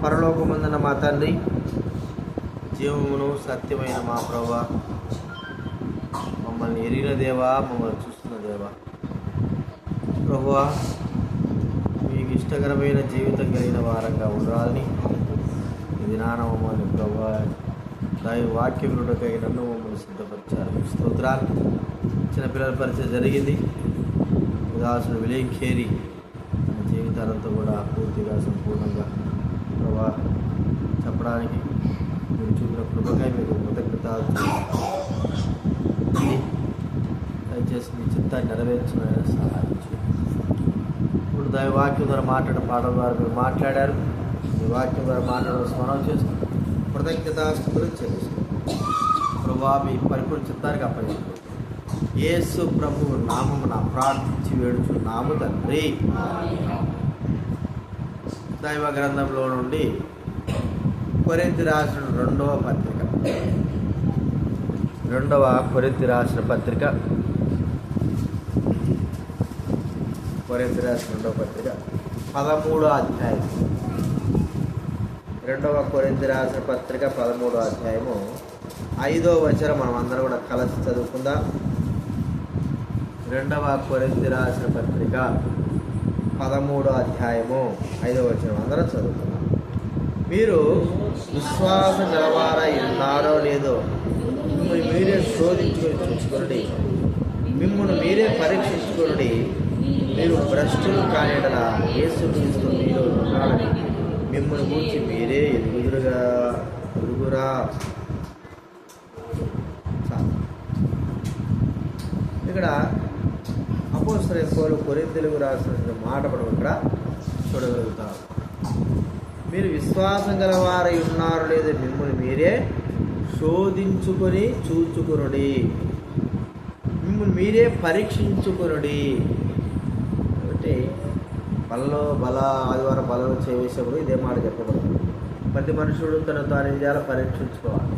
పరలోకమందున్న మా తండ్రి, జీవమును సత్యమైన మా ప్రభువా, మమ్మల్ని ఎరిగిన దేవా, మమ్మల్ని చూస్తున్న దేవా, ప్రభువా, మీకు ఇష్టకరమైన జీవితం కలిగిన వారంగా ఉండాలని ఇది మమ్మల్ని ప్రభువా దైవ వాక్యం నుండి నన్ను మమ్మల్ని సిద్ధపరిచారు. స్తోత్రాలు. చిన్నపిల్లల పరిచయం జరిగింది. దాసుడు విలేఖేరి జీవితాలంతా కూడా పూర్తిగా సంపూర్ణంగా ప్రభా చెప్పడానికి మీరు చూపిన కృపగా మీకు కృతజ్ఞతలు. దయచేసి మీ చిత్తాన్ని నెరవేర్చమని సహాయం చేయండి. ఇప్పుడు దైవ వాక్యం ద్వారా మాట్లాడిన పాటల ద్వారా మీరు మాట్లాడారు. మీ వాక్యం ద్వారా మాట్లాడడం స్మరణ చేస్తూ కృతజ్ఞతాస్తుతులు చెల్లిస్తాం. ప్రభా మీ పరిపూర్ణ చిత్తానికి అప్పగించుకుంటాం. యేసు ప్రభు నామమున ప్రార్థించి వేడుచున్నాము తండ్రి. దైవ గ్రంథంలో నుండి కొరింథీ రాసిన రెండవ పత్రిక 13వ అధ్యాయం. 2వ కొరింథీ రాసిన పత్రిక 13వ అధ్యాయము 5వ వచనం మనం అందరం కూడా కలిసి చదువుకుందాం. 2వ కొరింథీ రాసిన పత్రిక 13వ అధ్యాయము 5వ వచనం అందరం చదువుకుందాం. మీరు విశ్వాసం గలవారై ఉన్నారో లేదో మిమ్మల్ని మీరే శోధించుకొని చూసుకొనండి, మిమ్మల్ని మీరే పరీక్షించుకొనండి. మీరు భ్రష్టులు కానిడలా యేసుక్రీస్తు మీలో ఉన్నాడని మిమ్మల్ని గురించి మీరే ఎరుగురా. ఇక్కడ అపోస్తలుడైన పౌలు కొరింథీయులకు రాసిన మాట మనం ఇక్కడ చూడగలుగుతాం. మీరు విశ్వాసం గలవారై ఉన్నారు లేదా మిమ్మల్ని మీరే శోధించుకొని చూచుకొనుడి, మిమ్మల్ని మీరే పరీక్షించుకొనుడి. అంటే ఆదివారం బలలో చేసేప్పుడు ఇదే మాట చెప్పబడుతుంది. ప్రతి మనుషుడు తను తాను చేయాలో పరీక్షించుకోవాలి.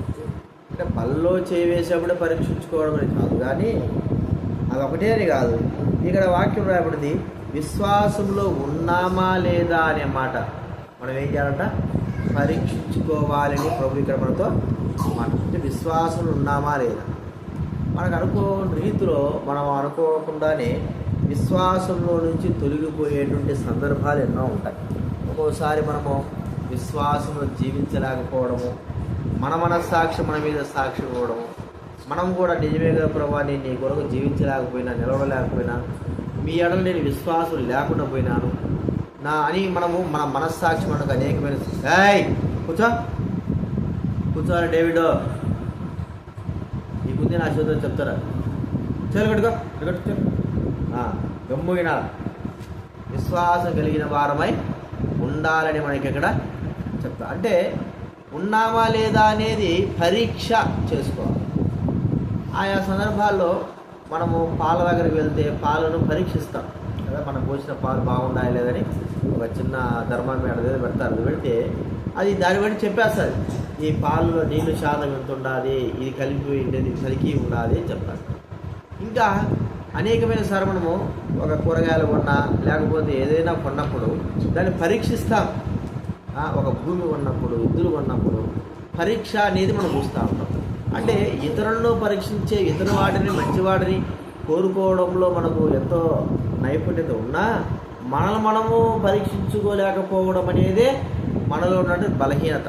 అంటే బలలో చేసేప్పుడే పరీక్షించుకోవడం అని కాదు, కానీ అది ఒకటే అని కాదు. ఇక్కడ వాక్యం రాయబడింది, విశ్వాసంలో ఉన్నామా లేదా అనే మాట మనం ఏం చేయాలంట, పరీక్షించుకోవాలని ప్రభు ఇక్కడ మనతో మాట. అంటే విశ్వాసంలో ఉన్నామా లేదా మనకు అనుకోని రీతిలో మనం అనుకోకుండానే విశ్వాసంలో నుంచి తొలగిపోయేటువంటి సందర్భాలు ఎన్నో ఉంటాయి. ఒక్కోసారి మనము విశ్వాసంలో జీవించలేకపోవడము, మన మనస్సాక్షి మన మీద సాక్షి ఇవ్వడము, మనం కూడా నిజమేగా ప్రభా నేను నీ కొరకు జీవించలేకపోయినా, నిలవలేకపోయినా, మీ ఎడల నేను విశ్వాసం లేకుండా పోయినాను అని మన మనస్సాక్షి మనకు అనేకమైన కూర్చోవాలి డేవిడ్ ఈ ముందే నా చదువు చెప్తారా, చెలగట్టుకో గమ్ముగిన విశ్వాసం కలిగిన వారమై ఉండాలని మనకి ఇక్కడ చెప్తా. అంటే ఉన్నామా లేదా అనేది పరీక్ష చేసుకోవాలి. ఆయా సందర్భాల్లో మనము పాల దగ్గరికి వెళ్తే పాలను పరీక్షిస్తాం కదా, మనం పోసిన పాలు బాగున్నాయా లేదని ఒక చిన్న ధర్మమీటర్ పెడతారు. పెడితే అది దాన్ని బట్టి చెప్పేస్తుంది, ఈ పాలలో నీళ్ళు శాతం ఎంత ఉండాలి, ఇది కలిపి కలిగి ఉండాలి అని చెప్తారు. ఇంకా అనేకమైన సార్లు మనము ఒక కూరగాయలు కొన్నా లేకపోతే ఏదైనా కొన్నప్పుడు దాన్ని పరీక్షిస్తాం. ఒక భూమి కొన్నప్పుడు, ఇద్దులు కొన్నప్పుడు పరీక్ష అనేది మనం చూస్తూ ఉంటాం. అంటే ఇతరులను పరీక్షించే ఇతర వాటిని మంచివాడిని కోరుకోవడంలో మనకు ఎంతో నైపుణ్యత ఉన్నా మనము పరీక్షించుకోలేకపోవడం అనేదే మనలో ఉన్నటువంటి బలహీనత.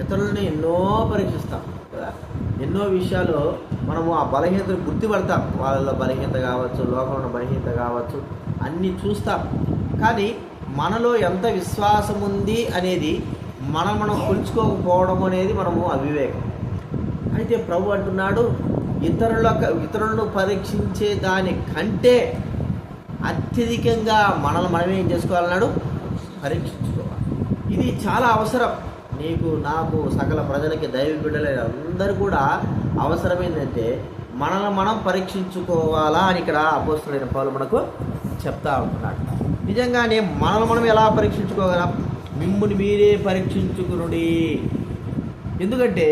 ఇతరులని ఎన్నో పరీక్షిస్తాం కదా, ఎన్నో విషయాలు మనము ఆ బలహీనతను గుర్తుపడతాం. వాళ్ళలో బలహీనత కావచ్చు, లోకంలో బలహీనత కావచ్చు, అన్నీ చూస్తాం. కానీ మనలో ఎంత విశ్వాసం ఉంది అనేది మనం కొలుచుకోకపోవడం అనేది మనము అవివేకం. అయితే ప్రభు అంటున్నాడు, ఇతరులను పరీక్షించే దానికంటే అత్యధికంగా మనం ఏం చేసుకోవాలన్నాడు, పరీక్షించుకోవాలి. ఇది చాలా అవసరం. నీకు, నాకు, సకల ప్రజలకి, దైవ బిడ్డలైన అందరూ కూడా అవసరమైందంటే మనం పరీక్షించుకోవాలా అని ఇక్కడ అపోస్తలుడైన పౌలు మనకు చెప్తా ఉంటున్నాడు. నిజంగానే మనం ఎలా పరీక్షించుకోగలం? మిమ్ముని మీరే పరీక్షించుకునుడి. ఎందుకంటే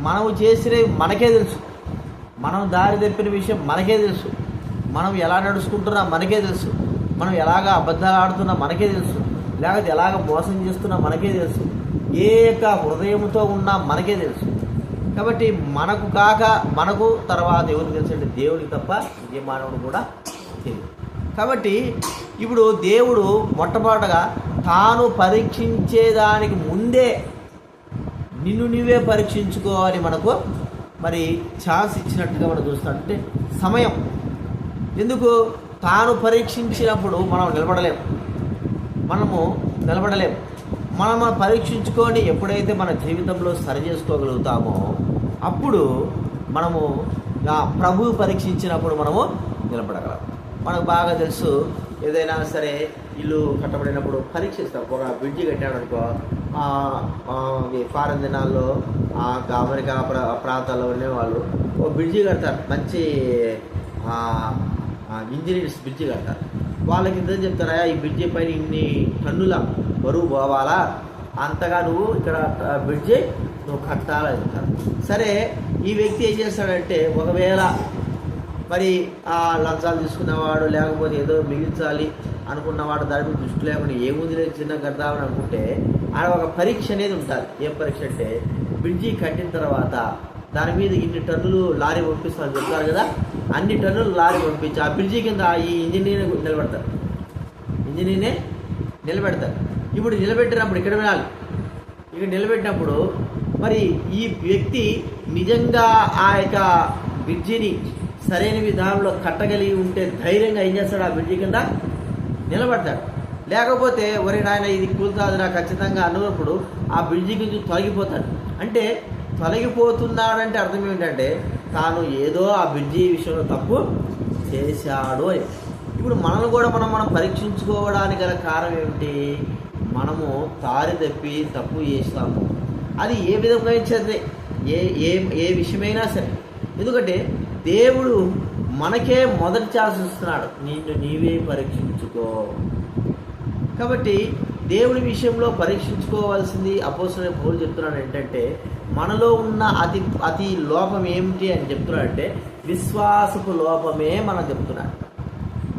మనము చేసినవి మనకే తెలుసు, మనం దారి తప్పిన విషయం మనకే తెలుసు, మనం ఎలా నడుచుకుంటున్నా మనకే తెలుసు. మనం ఎలాగ అబద్ధాలు ఆడుతున్నా మనకే తెలుసు, లేకపోతే ఎలాగ మోసం చేస్తున్నా మనకే తెలుసు, ఏ యొక్క హృదయంతో ఉన్నా మనకే తెలుసు. కాబట్టి మనకు కాక మనకు తర్వాత ఎవరికి తెలుసు అంటే దేవుడికి తప్ప ఏ మానవుడు కూడా తెలియదు. కాబట్టి ఇప్పుడు దేవుడు మొట్టమొదటగా తాను పరీక్షించేదానికి ముందే నిన్ను నువ్వే పరీక్షించుకో అని మనకు మరి ఛాన్స్ ఇచ్చినట్టుగా మనం చూస్తాం. అంటే సమయం. ఎందుకు? తాను పరీక్షించినప్పుడు మనం నిలబడలేము, మనం పరీక్షించుకొని ఎప్పుడైతే మన జీవితంలో సరి చేసుకోగలుగుతామో అప్పుడు మనము ప్రభువు పరీక్షించినప్పుడు మనము నిలబడగలం. మనకు బాగా తెలుసు, ఏదైనా సరే ఇల్లు కట్టబడినప్పుడు పరీక్షిస్తాం. ఒక బ్రిడ్జి కట్టాడు అనుకో, ఫారెన్ దినాల్లో అమెరికా ప్రాంతాల్లో ఉండే వాళ్ళు ఒక బ్రిడ్జి కడతారు, మంచి ఇంజనీర్స్ బ్రిడ్జి కడతారు. వాళ్ళకి ఇంత చెప్తారా, ఈ బ్రిడ్జి పైన ఇన్ని టన్నుల బరువు పోవాలా, అంతగా నువ్వు ఇక్కడ బ్రిడ్జి నువ్వు కట్టాలని చెప్తారు. సరే, ఈ వ్యక్తి ఏం చేస్తాడంటే ఒకవేళ మరి లంచాలు తీసుకున్నవాడు లేకపోతే ఏదో మిగిల్చాలి అనుకున్నవాడు దాని దృష్టి లేకుండా ఏముంది లేదు చిన్న కడదామని అనుకుంటే ఆడ ఒక పరీక్ష అనేది ఉంటుంది. ఏం పరీక్ష అంటే బ్రిడ్జి కట్టిన తర్వాత దాని మీద ఇన్ని టన్నులు లారీ పంపిస్తామని చెప్తారు కదా, అన్ని టన్నులు లారీ పంపించి ఆ బ్రిడ్జి కింద ఈ ఇంజనీర్ని నిలబెడతారు. ఇప్పుడు నిలబెట్టినప్పుడు ఇక్కడ వినాలి, ఇక్కడ నిలబెట్టినప్పుడు మరి ఈ వ్యక్తి నిజంగా ఆ యొక్క బ్రిడ్జిని సరైన విధానంలో కట్టగలిగి ఉంటే ధైర్యంగా ఏం చేస్తాడు, ఆ బ్రిడ్జి కింద నిలబడతాడు. లేకపోతే ఒరే నాయన ఇది కూలుతుంది నాకు ఖచ్చితంగా అన్నప్పుడు ఆ బ్రిడ్జి నుంచి తొలగిపోతాడు. అంటే తొలగిపోతున్నాడంటే అర్థం ఏమిటంటే తాను ఏదో ఆ బ్రిడ్జి విషయంలో తప్పు చేశాడు అని. ఇప్పుడు మనల్ని కూడా మనం పరీక్షించుకోవడానికి గల కారణం ఏమిటి? మనము తారి తప్పి తప్పు చేస్తాము. అది ఏ విధంగా సరే, ఏ విషయమైనా సరే. ఎందుకంటే దేవుడు మనకే మొదటి ఛాన్స్ ఇస్తున్నాడు, నిన్ను నీవే పరీక్షించుకో. కాబట్టి దేవుడి విషయంలో పరీక్షించుకోవాల్సింది అపోస్తలుడైన పౌలు చెప్తున్నాడు ఏంటంటే మనలో ఉన్న అతి లోపం ఏమిటి అని చెప్తున్నాడంటే విశ్వాసపు లోపమే మనం చెప్తున్నాడు.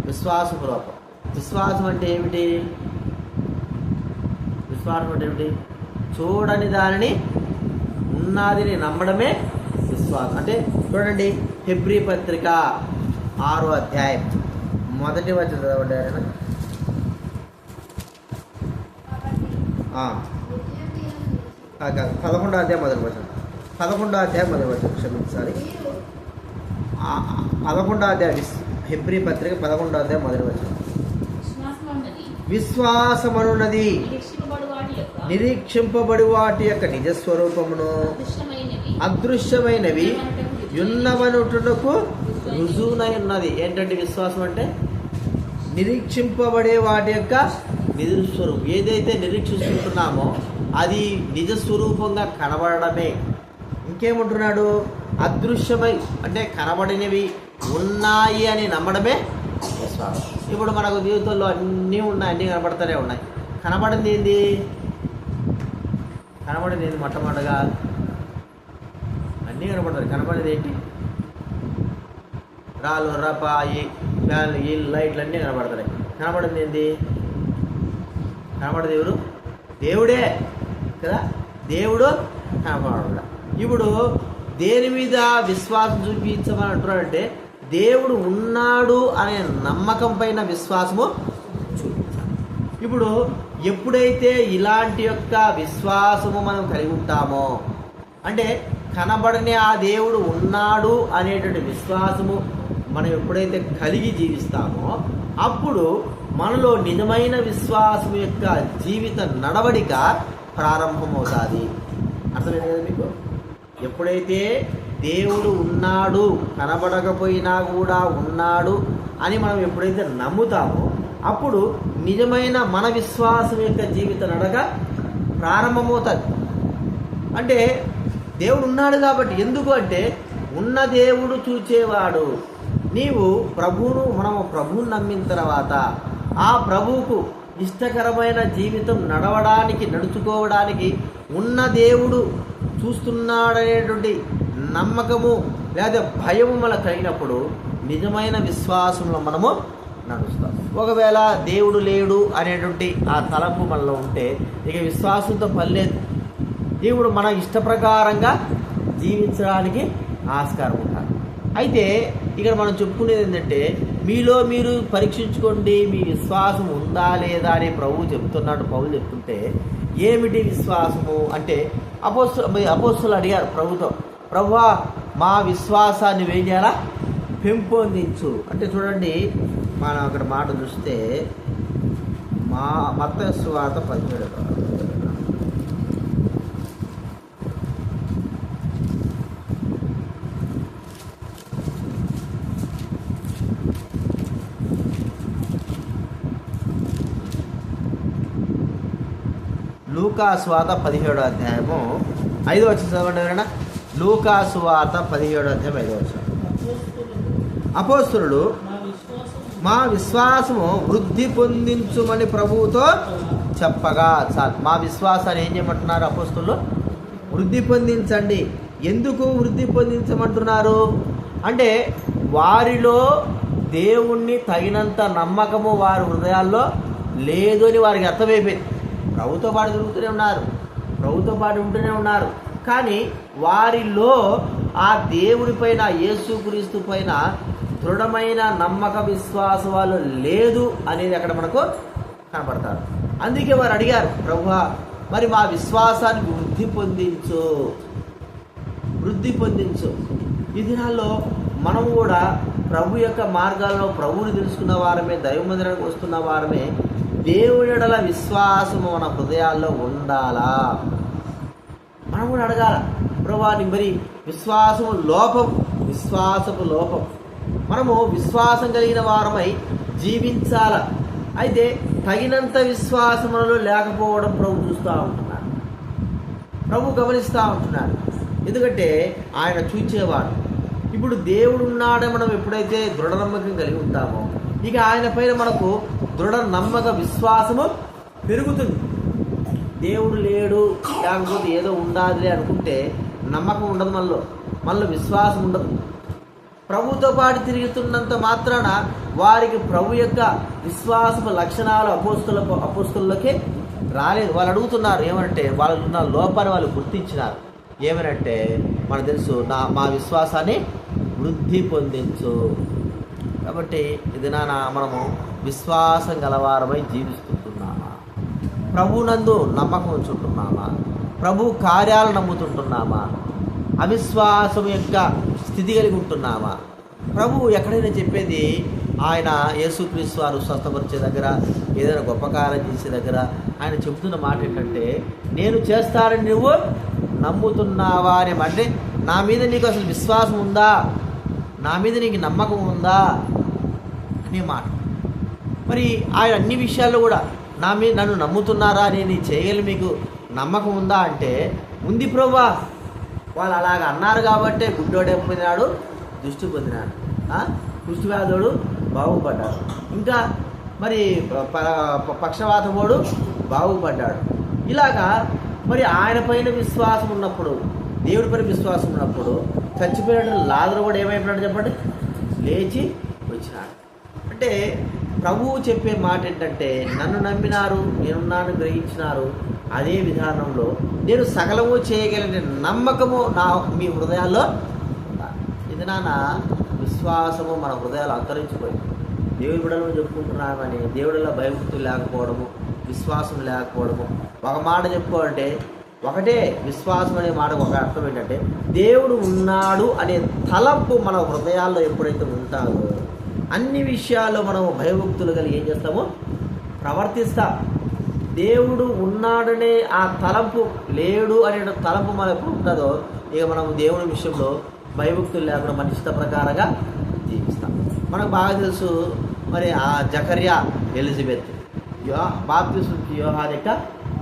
విశ్వాసపు లోపం. విశ్వాసం అంటే ఏమిటి? చూడని దానిని ఉన్నదిని నమ్మడమే విశ్వాసం. అంటే చూడండి, హెబ్రీ పత్రిక 6వ అధ్యాయం 1వ వచనం చదవండి. 11వ అధ్యాయం 1వ వచనం. 11వ అధ్యాయం 1వ వచనం, క్షమించాలి. 11వ అధ్యాయం హెబ్రీ పత్రిక 11వ అధ్యాయం 1వ వచనం. విశ్వాసమనున్నది నిరీక్షింపబడి వాటి యొక్క నిజస్వరూపమును అదృశ్యమైనవి యున్నవనుటకు రుజువునై ఉన్నది. ఏంటంటే విశ్వాసం అంటే నిరీక్షింపబడే వాటి యొక్క నిజస్వరూపం. ఏదైతే నిరీక్షిస్తుంటున్నామో అది నిజస్వరూపంగా కనబడమే. ఇంకేమంటున్నాడు? అదృశ్యమై అంటే కనబడినవి ఉన్నాయి అని నమ్మడమే విశ్వాసం. ఇప్పుడు మనకు జీవితంలో అన్నీ ఉన్నాయి, అన్నీ కనబడుతూనే ఉన్నాయి. కనబడింది ఏంది? మొట్టమొదటిగా అన్నీ కనబడతాయి. కనబడేది ఏంటి? రాళ్ళు, రప్ప, ఫ్యాన్లు, ఈ లైట్లు అన్నీ కనబడతాయి. కనబడింది ఏంది? కనబడేది ఎవరు? దేవుడే కదా. దేవుడు కనబడ. ఇప్పుడు దేని మీద విశ్వాసం చూపించమని అంటున్నాడంటే దేవుడు ఉన్నాడు అనే నమ్మకం పైన విశ్వాసము చూపించాలి. ఇప్పుడు ఎప్పుడైతే ఇలాంటి యొక్క విశ్వాసము మనం కలిగి ఉంటామో అంటే కనబడని ఆ దేవుడు ఉన్నాడు అనేటువంటి విశ్వాసము మనం ఎప్పుడైతే కలిగి జీవిస్తామో అప్పుడు మనలో నిజమైన విశ్వాసం యొక్క జీవిత నడవడిక ప్రారంభమవుతుంది. అర్థమైంది కదా మీకు? ఎప్పుడైతే దేవుడు ఉన్నాడు, కనబడకపోయినా కూడా ఉన్నాడు అని మనం ఎప్పుడైతే నమ్ముతామో అప్పుడు నిజమైన మన విశ్వాసం యొక్క జీవిత నడక ప్రారంభమవుతుంది. అంటే దేవుడు ఉన్నాడు కాబట్టి. ఎందుకు అంటే ఉన్న దేవుడు చూచేవాడు. నీవు మనము ప్రభువును నమ్మిన తర్వాత ఆ ప్రభువుకు ఇష్టకరమైన జీవితం నడుచుకోవడానికి ఉన్న దేవుడు చూస్తున్నాడనేటువంటి నమ్మకము లేదా భయము మనకు కలిగినప్పుడు నిజమైన విశ్వాసంలో మనము నడుస్తాం. ఒకవేళ దేవుడు లేడు అనేటువంటి ఆ తలంపు మనలో ఉంటే ఇక విశ్వాసంతో పని లేదు. దేవుడు మన ఇష్ట ప్రకారంగా జీవించడానికి ఆస్కారం ఉంటారు. అయితే ఇక్కడ మనం చెప్పుకునేది ఏంటంటే, మీలో మీరు పరీక్షించుకోండి, మీ విశ్వాసం ఉందా లేదా అని ప్రభువు చెప్తున్నాడు. పౌలు చెప్తుంటే ఏమిటి విశ్వాసము అంటే, అపోస్తులు అడిగారు ప్రభుతో, ప్రభువా మా విశ్వాసాన్ని ఏం చేయాలా, పెంపొందించు అంటే. చూడండి, మనం అక్కడ మాట చూస్తే మత్తయి సువార్త 17 లూకా సువార్త 17వ అధ్యాయము 5వ వచనం చదవండి ఎవరైనా. లూకా సువార్త 17వ అధ్యాయం 5వ వచనం. అపోస్తలులు మా విశ్వాసము వృద్ధి పొందించుమని ప్రభువుతో చెప్పగా చాలు. మా విశ్వాసాన్ని ఏం చేయమంటున్నారు అపోస్తలులు? వృద్ధి పొందించండి. ఎందుకు వృద్ధి పొందించమంటున్నారు అంటే, వారిలో దేవుణ్ణి తగినంత నమ్మకము వారి హృదయాల్లో లేదు అని వారికి అర్థమైపోయింది. ప్రభుతో పాటు తిరుగుతూనే ఉన్నారు, ప్రభుతో పాటు ఉంటూనే ఉన్నారు, కానీ వారిలో ఆ దేవుడి పైన, యేసుక్రీస్తు పైన దృఢమైన నమ్మక విశ్వాసాలు లేదు అనేది అక్కడ మనకు కనపడతారు. అందుకే వారు అడిగారు, ప్రభువా మరి మా విశ్వాసానికి వృద్ధి పొందించు. ఈ దినాల్లో మనం కూడా ప్రభు యొక్క మార్గాల్లో ప్రభువుని తెలుసుకున్న వారమే, దైవ మందిరానికి వస్తున్న వారమే, దేవుని యెడల విశ్వాసము మన హృదయాల్లో ఉండాలా. మనం కూడా అడగాల, ప్రభువా మరి విశ్వాసపు లోపం, మనము విశ్వాసం కలిగిన వారమై జీవించాల. అయితే తగినంత విశ్వాసములలో లేకపోవడం ప్రభు చూస్తూ ఉంటున్నాడు, ప్రభు గమనిస్తూ ఉంటున్నాడు. ఎందుకంటే ఆయన చూచేవాడు. ఇప్పుడు దేవుడు ఉన్నాడని మనం ఎప్పుడైతే దృఢ నమ్మకం కలిగి ఉంటామో, ఇక ఆయన పైన మనకు దృఢ నమ్మక విశ్వాసము పెరుగుతుంది. దేవుడు లేడు, లేకపోతే ఏదో ఉండాలి అనుకుంటే నమ్మకం ఉండదు, మనలో విశ్వాసం ఉండదు. ప్రభుతో పాటు తిరుగుతున్నంత మాత్రాన వారికి ప్రభు యొక్క విశ్వాసపు లక్షణాలు అపోస్తులకే రాలేదు. వాళ్ళు అడుగుతున్నారు ఏమంటే, వాళ్ళు ఉన్న లోపాన్ని వాళ్ళు గుర్తించినారు. ఏమనంటే, మనకు తెలుసు, మా విశ్వాసాన్ని వృద్ధి పొందించు. కాబట్టి ఇది మనము విశ్వాసం గలవారమై జీవిస్తుంటున్నామా, ప్రభునందు నమ్మకం ఉంచుంటున్నామా, ప్రభు కార్యాలు నమ్ముతుంటున్నామా, అవిశ్వాసం యొక్క స్థితి కలిగి ఉంటున్నామా? ప్రభు ఎక్కడైనా చెప్పేది, ఆయన యేసుక్రీస్తు వారు స్వస్థపరిచే దగ్గర, ఏదైనా గొప్ప కార్యం చేసే దగ్గర ఆయన చెబుతున్న మాట ఏంటంటే, నేను చేస్తానని నువ్వు నమ్ముతున్నావా అని. అంటే నా మీద నీకు అసలు విశ్వాసం ఉందా, నా మీద నీకు నమ్మకం ఉందా అనే మాట. మరి ఆయన అన్ని విషయాల్లో కూడా నన్ను నమ్ముతున్నారా, నేను చేయగలి మీకు నమ్మకం ఉందా అంటే, ఉంది ప్రభువా. వాళ్ళు అలాగ అన్నారు కాబట్టే గుడ్డోడే పొందినాడు, దృష్టి పొందినాడు, కుష్ఠవ్యాధుడు బాగుపడ్డాడు, ఇంకా మరి పక్షవాతముడు బాగుపడ్డాడు. ఇలాగా మరి ఆయన పైన విశ్వాసం ఉన్నప్పుడు, దేవుడి పైన విశ్వాసం ఉన్నప్పుడు, చచ్చిపోయిన లాజరు కూడా ఏమైపోయినాడు చెప్పండి, లేచి వచ్చినాడు. అంటే ప్రభువు చెప్పే మాట ఏంటంటే, నన్ను నమ్మినారు, నేనున్నాను గ్రహించినారు, అదే విధానంలో నేను సకలము చేయగలిగిన నమ్మకము మీ హృదయాల్లో ఉండాలి. ఇది విశ్వాసము మన హృదయాలు అంతరించిపోయింది. దేవుడి బిడ్డలను చెప్పుకుంటున్నామని దేవుడిలో భయభక్తులు లేకపోవడము, విశ్వాసం లేకపోవడము. ఒక మాట చెప్పుకోవాలంటే ఒకటే, విశ్వాసం అనే మాటకు ఒక అర్థం ఏంటంటే, దేవుడు ఉన్నాడు అనే తలంపు మన హృదయాల్లో ఎప్పుడైతే ఉంటారో, అన్ని విషయాల్లో మనము భయభక్తులు కలిగి ఏం చేస్తామో ప్రవర్తిస్తాం. దేవుడు ఉన్నాడనే ఆ తలంపు, లేడు అనే తలంపు మనం ఎప్పుడు ఉంటుందో, ఇక మనం దేవుని విషయంలో భయభక్తులు లేకుండా మన ఇష్ట ప్రకారంగా జీవిస్తాం. మనకు బాగా తెలుసు, మరి ఆ జకర్యా, ఎలిజబెత్, బాప్తిస్మం యోహాను యొక్క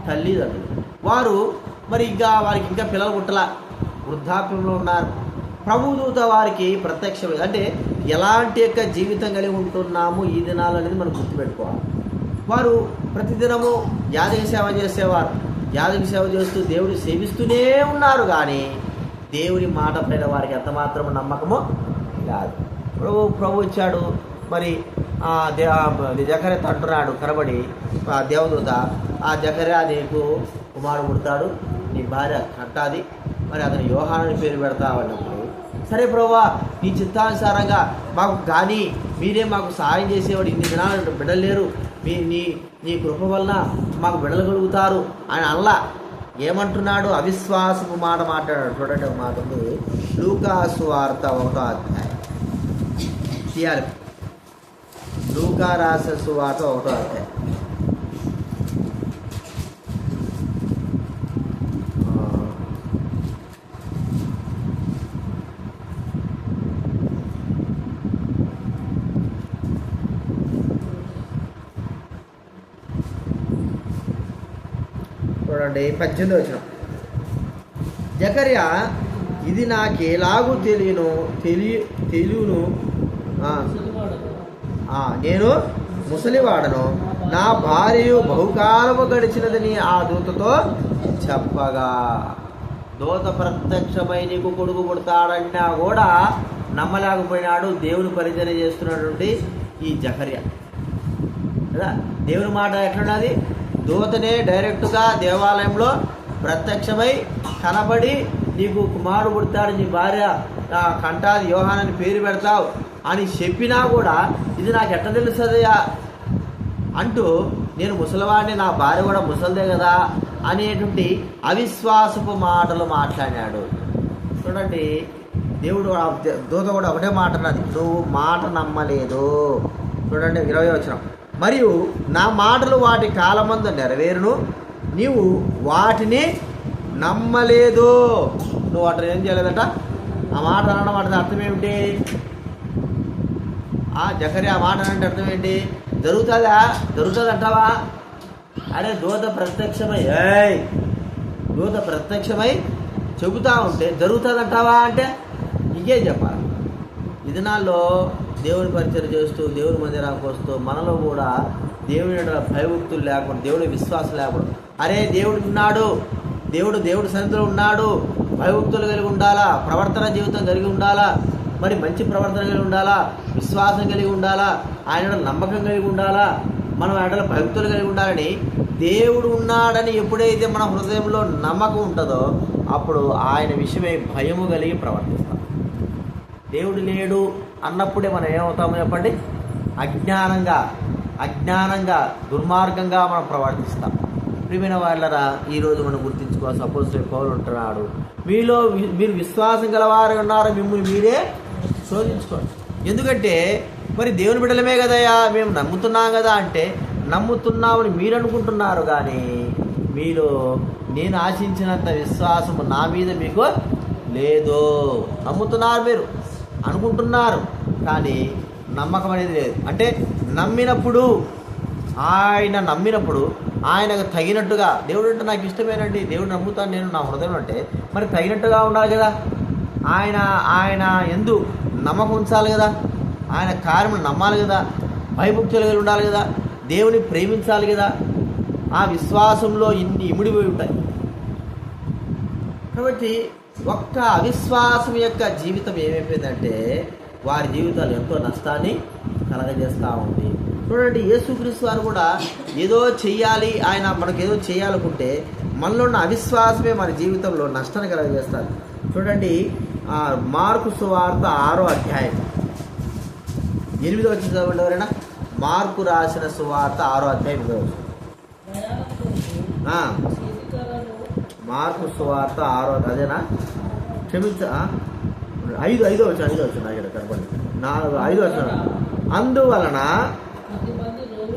తల్లిదండ్రులు, వారు మరి వారికి ఇంకా పిల్లలు పుట్టలా, వృద్ధాప్యంలో ఉన్నారు. ప్రభుదూత వారికి ప్రత్యక్షం. అంటే ఎలాంటి యొక్క జీవితం కలిగి ఉంటున్నాము ఈ దినాలు అనేది మనం గుర్తుపెట్టుకోవాలి. వారు ప్రతిదినము యాజక సేవ చేసేవారు, యాజక సేవ చేస్తూ దేవుడిని సేవిస్తూనే ఉన్నారు, కానీ దేవుని మాట పైన వారికి ఎంత మాత్రం నమ్మకమో కాదు. ప్రభు వచ్చాడు, మరి జకర్యా అంటున్నాడు కనబడి దేవదూత, ఆ జకర్యా నీకు కుమారుడు పుడతాడు, నీ భార్య కట్టాది, మరి అతను యోహాను పేరు పెడతావన్నప్పుడు, సరే ప్రభువా నీ చిత్తానుసారంగా మాకు కానీ మీరే మాకు సహాయం చేసేవాడు, ఇన్ని దినాలు బిడ్డలు లేరు, నీ కృప వలన మాకు బిడ్డలు కలుగుతారు అని అల్లా ఏమంటున్నాడు? అవిశ్వాసపు మాట మాట్లాడాడు. చూడండి ఒక మాట ఉంది, లూకా సువార్త 1వ అధ్యాయం తీయాలి. లూకా రాసిన సువార్త 1వ అధ్యాయం. చూడండి 18వ వచనం. జకర్యా, ఇది నాకెలాగూ తెలియను, నేను ముసలివాడను, నా భార్య బహుకాలము గడిచినదని ఆ దూతతో చెప్పగా, దూత ప్రత్యక్షమై నీకు కొడుకు పుడతాడన్నా కూడా నమ్మలేకపోయినాడు దేవుని పరిచర్య చేస్తున్నటువంటి ఈ జకర్యా కదా. దేవుని మాట ఎట్లున్నది? దూతనే డైరెక్ట్గా దేవాలయంలో ప్రత్యక్షమై కనబడి నీకు కుమారుడు పుడతాడు, నీ భార్య కంటాది, యోహానని పేరు పెడతావు అని చెప్పినా కూడా ఇది నాకు ఎట్ట తెలుస్తుందయ్యా అంటూ, నేను ముసలివాడిని, నా భార్య కూడా ముసలిదే కదా అనేటువంటి అవిశ్వాసపు మాటలు మాట్లాడాడు. చూడండి, దేవుడు దూత కూడా ఒకటే మాట అన్నది, నువ్వు మాట నమ్మలేదు. చూడండి 20వ వచనం. మరియు నా మాటలు వాటి కాలమందు నెరవేరును, నీవు వాటిని నమ్మలేదు. నువ్వు వాటిని ఏం చేయలేదట? ఆ మాట అనడం వాటి అర్థం ఏమిటి? జకర్యా ఆ మాట అంటే అర్థం ఏంటి? జరుగుతుంది అంటావా? అరే దూత ప్రత్యక్షమై చెబుతా ఉంటే జరుగుతుంది అంటావా అంటే ఇంకేం చెప్పాలి? ఈ దినాల్లో దేవుని పరిచయం చేస్తూ దేవుని మందిరానికి వస్తూ మనలో కూడా దేవుని భయభక్తులు లేకుండా, దేవుడి విశ్వాసం లేకుండా, అరే దేవుడు ఉన్నాడు, దేవుడు సన్నిధిలో ఉన్నాడు, భయభక్తులు కలిగి ఉండాలా, ప్రవర్తన జీవితం కలిగి ఉండాలా, మరి మంచి ప్రవర్తన కలిగి ఉండాలా, విశ్వాసం కలిగి ఉండాలా, ఆయన నమ్మకం కలిగి ఉండాలా, మనం ఆయన భక్తులు కలిగి ఉండాలని, దేవుడు ఉన్నాడని ఎప్పుడైతే మన హృదయంలో నమ్మకం ఉంటుందో అప్పుడు ఆయన విషయమై భయము కలిగి ప్రవర్తిస్తాం. దేవుడు లేడు అన్నప్పుడే మనం ఏమవుతామో చెప్పండి? అజ్ఞానంగా దుర్మార్గంగా మనం ప్రవర్తిస్తాం. ప్రియమైన వాళ్ళరా, ఈరోజు మనం గుర్తించుకోవాలి. అపోస్తలుడైన పౌలు ఉంటున్నాడు, మీరు విశ్వాసం గలవారు ఉన్నారు, మిమ్మల్ని మీరే శోధించుకోండి. ఎందుకంటే మరి దేవుని బిడ్డలమే కదయ్యా, మేము నమ్ముతున్నాం కదా అంటే, నమ్ముతున్నామని మీరు అనుకుంటున్నారు, కానీ మీలో నేను ఆశించినంత విశ్వాసము నా మీద మీకు లేదు. నమ్ముతున్నారు, మీరు అనుకుంటున్నారు, కానీ నమ్మకం అనేది లేదు. అంటే నమ్మినప్పుడు ఆయనకు తగినట్టుగా, దేవుడు అంటే నాకు ఇష్టమేనండి, దేవుడు నమ్ముతాను నేను నా హృదయం అంటే, మరి తగినట్టుగా ఉండాలి కదా. ఆయన ఎందు నమ్మకం ఉంచాలి కదా, ఆయన కార్యములు నమ్మాలి కదా, భయభక్తులు కలిగి ఉండాలి కదా, దేవుని ప్రేమించాలి కదా. ఆ విశ్వాసంలో ఇన్ని ఇమిడిపోయి ఉంటాయి. కాబట్టి ఒక్క అవిశ్వాసం యొక్క జీవితం ఏమైపోయిందంటే వారి జీవితాలు ఎంతో నష్టాన్ని కలగజేస్తూ ఉంది. చూడండి, యేసుక్రీస్తు వారు కూడా ఏదో చెయ్యాలి, ఆయన మనకు ఏదో చేయాలనుకుంటే మనలో ఉన్న అవిశ్వాసమే మన జీవితంలో నష్టాన్ని కలగజేస్తారు. చూడండి, మార్కు సువార్త 6వ అధ్యాయం 8వ వచనం చదవండి ఎవరైనా. మార్కు రాసిన సువార్త 6వ అధ్యాయం 8వ వచనం. మార్కు సువార్త 6వ అదేనా? క్షమించ 5వ వచనం నాకు కనపడి 5వ వచనం. అందువలన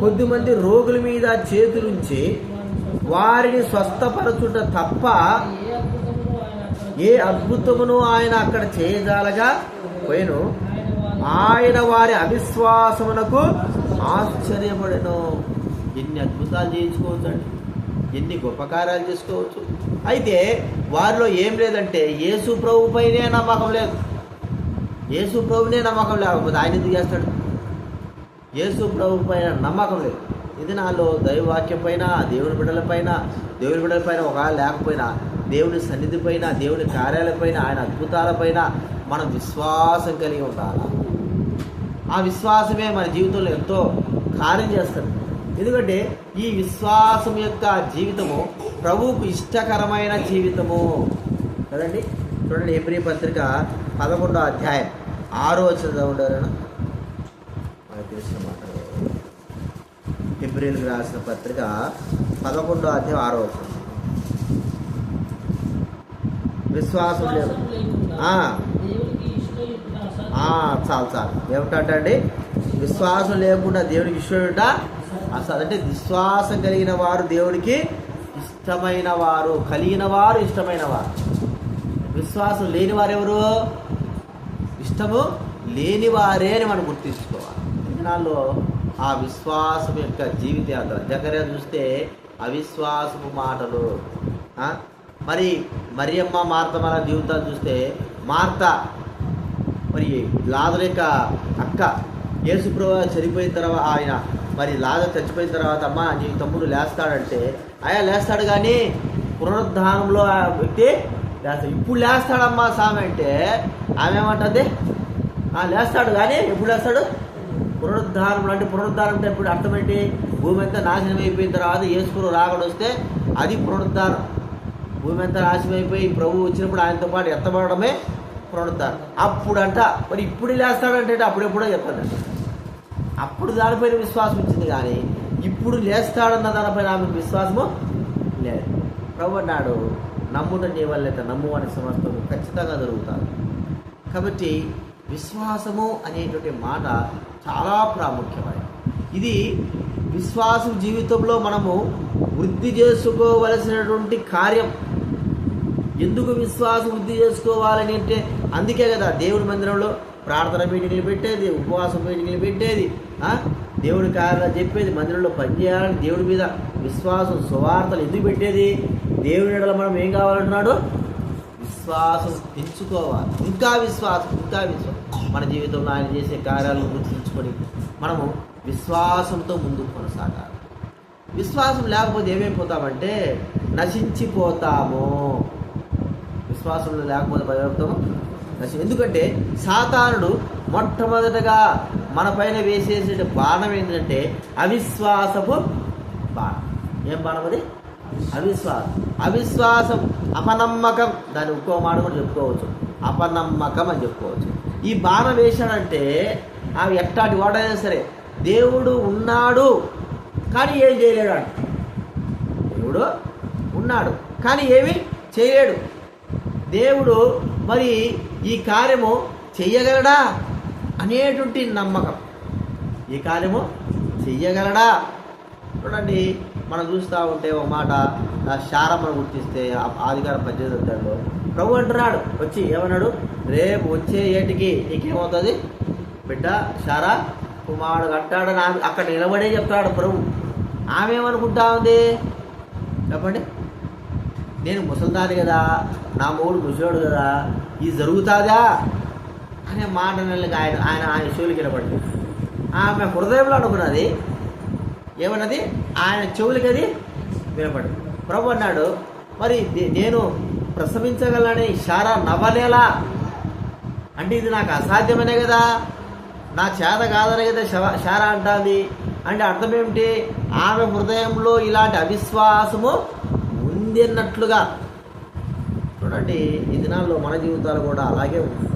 కొద్దిమంది రోగుల మీద చేతులుంచి వారిని స్వస్థపరచుట తప్ప ఏ అద్భుతమును ఆయన అక్కడ చేయజాలగా పోయిను. ఆయన వారి అవిశ్వాసమునకు ఆశ్చర్యపడెను. ఎన్ని అద్భుతాలు చేయించుకోవచ్చు అండి, ఎన్ని గొప్ప కార్యాలు చేసుకోవచ్చు. అయితే వారిలో ఏం లేదంటే యేసు ప్రభు పైనే నమ్మకం లేదు. యేసు ప్రభునే నమ్మకం లేకపోతే ఆయన ఎందుకు చేస్తాడు? యేసు ప్రభు పైన నమ్మకం లేదు. ఇది నాలో దైవవాక్యం పైన, దేవుని బిడ్డల పైన ఒకవేళ లేకపోయినా దేవుని సన్నిధి పైన, దేవుని కార్యాలపైన, ఆయన అద్భుతాలపైన మనం విశ్వాసం కలిగి ఉండాలి. ఆ విశ్వాసమే మన జీవితంలో ఎంతో కార్యం చేస్తుంది. ఎందుకంటే ఈ విశ్వాసం యొక్క జీవితము ప్రభువుకు ఇష్టకరమైన జీవితము కదండి. చూడండి, హెబ్రీ పత్రిక 11వ అధ్యాయం 6వ వచనం ఉండేనా మనకు తెలిసిన మాట. హెబ్రీలకు రాసిన పత్రిక 11వ అధ్యాయం 6వ వచనం. విశ్వాసం లేదు చాలు ఏమిటంటే విశ్వాసం లేకుండా దేవుడికి ఇష్టమేట అసలు. అంటే విశ్వాసం కలిగిన వారు దేవుడికి ఇష్టమైన వారు, కలిగిన వారు ఇష్టమైన వారు. విశ్వాసం లేని వారెవరు? ఇష్టము లేని వారే అని మనం గుర్తించుకోవాలి. దినాల్లో ఆ విశ్వాసం యొక్క జీవిత యాత్ర. జకర్యా చూస్తే అవిశ్వాసపు మాటలు. మరి మరియమ్మ మార్త మన జీవితాలు చూస్తే, మార్త మరి లాజరు యొక్క అక్క యేసుప్రభువు చనిపోయిన తర్వాత, ఆయన మరి లాజరు చచ్చిపోయిన తర్వాత, అమ్మ నీ తమ్ముడు లేస్తాడంటే, అయ్యా లేస్తాడు కానీ పునరుద్ధానంలో ఆ వ్యక్తి లేస్తాడు. ఇప్పుడు లేస్తాడమ్మా స్వామి అంటే ఆమె ఏమంటుంది? లేస్తాడు కానీ ఎప్పుడు లేస్తాడు? పునరుద్ధానంలో. అంటే పునరుద్ధానం అంటే ఇప్పుడు అర్థం ఏంటి? భూమి అంతా నాశనం అయిపోయిన తర్వాత యేసుప్రభువు రాకడ వస్తే అది పునరుద్ధానం. భూమి అంతా నాశనం అయిపోయి ప్రభువు వచ్చినప్పుడు ఆయనతో పాటు ఎత్తబడమే పునరుద్ధానం. అప్పుడంట మరి ఇప్పుడు లేస్తాడంటే అప్పుడెప్పుడో చెప్తాడంట. అప్పుడు దానిపైన విశ్వాసం ఇచ్చింది కానీ ఇప్పుడు లేస్తాడన్న దానిపైన ఆమెకు విశ్వాసము లేదు. ప్రభు అన్నాడు, నమ్ముట నీ వల్లైతే నమ్ము అనే సమస్తము ఖచ్చితంగా జరుగుతారు. కాబట్టి విశ్వాసము అనేటువంటి మాట చాలా ప్రాముఖ్యమైనది. ఇది విశ్వాసం జీవితంలో మనము వృద్ధి చేసుకోవలసినటువంటి కార్యం. ఎందుకు విశ్వాసం వృద్ధి చేసుకోవాలని అంటే అందుకే కదా దేవుడి మందిరంలో ప్రార్థన మీటింగ్లు పెట్టేది, ఉపవాస మీటింగ్లు పెట్టేది, దేవుడి కార్యాలు చెప్పేది, మందిరంలో పనిచేయాలని దేవుడి మీద విశ్వాసం సువార్తలు ఎందుకు పెట్టేది? దేవుని ఎడల మనం ఏం కావాలంటున్నాడు? విశ్వాసం పెంచుకోవాలి. ఇంకా విశ్వాసం మన జీవితంలో ఆయన చేసే కార్యాలను గుర్తించుకొని మనము విశ్వాసంతో ముందుకు కొనసాగాలి. విశ్వాసం లేకపోతే ఏమైపోతామంటే నశించిపోతాము. విశ్వాసంలో లేకపోతే భయపడతాము. ఎందుకంటే సాతానుడు మొట్టమొదటగా మన పైన వేసేసే బాణం ఏంటంటే అవిశ్వాసపు బాణం. ఏం బాణం అది? అవిశ్వాసం, అపనమ్మకం. దాన్ని ఇంకో మాట కూడా చెప్పుకోవచ్చు, అపనమ్మకం అని చెప్పుకోవచ్చు. ఈ బాణం వేశాడంటే అవి ఎట్టాటి వాడైనా సరే దేవుడు ఉన్నాడు కానీ ఏం చేయలేడు అంట. దేవుడు ఉన్నాడు కానీ ఏమీ చేయలేడు. దేవుడు మరి ఈ కార్యము చెయ్యగలడా అనేటువంటి నమ్మకం. ఈ కార్యము చెయ్యగలడా? చూడండి, మనం చూస్తూ ఉంటే ఒక మాట శారమ్మను గుర్తిస్తే ఆదికారం 18వ అధ్యాయంలో ప్రభు అంటున్నాడు, వచ్చి ఏమన్నాడు? రేపు వచ్చే ఏటికి నీకేమవుతుంది బిడ్డ? శారా కుమారుడు అంటాడని ఆమె అక్కడ నిలబడే చెప్తాడు ప్రభు. ఆమె ఏమనుకుంటా ఉంది చెప్పండి? నేను ముసలిదాని కదా, నా మూడు ముసలోడు కదా, ఇది జరుగుతుందా అనే మాట ఆయన చెవులకి వినపడింది. ఆమె హృదయంలో అనుకున్నది ఏమన్నది? ఆయన చెవులకి అది వినపడింది. ప్రభు అన్నాడు, మరి నేను ప్రసవించగలని శారా నవ్వలేలా అంటే ఇది నాకు అసాధ్యమనే కదా, నా చేత కాదనే కదా శారా అంటుంది. అంటే అర్థం ఏమిటి? ఆమె హృదయంలో ఇలాంటి అవిశ్వాసము ఉంది అన్నట్లుగా. చూడండి, ఈ దినాల్లో మన జీవితాలు కూడా అలాగే ఉంటుంది.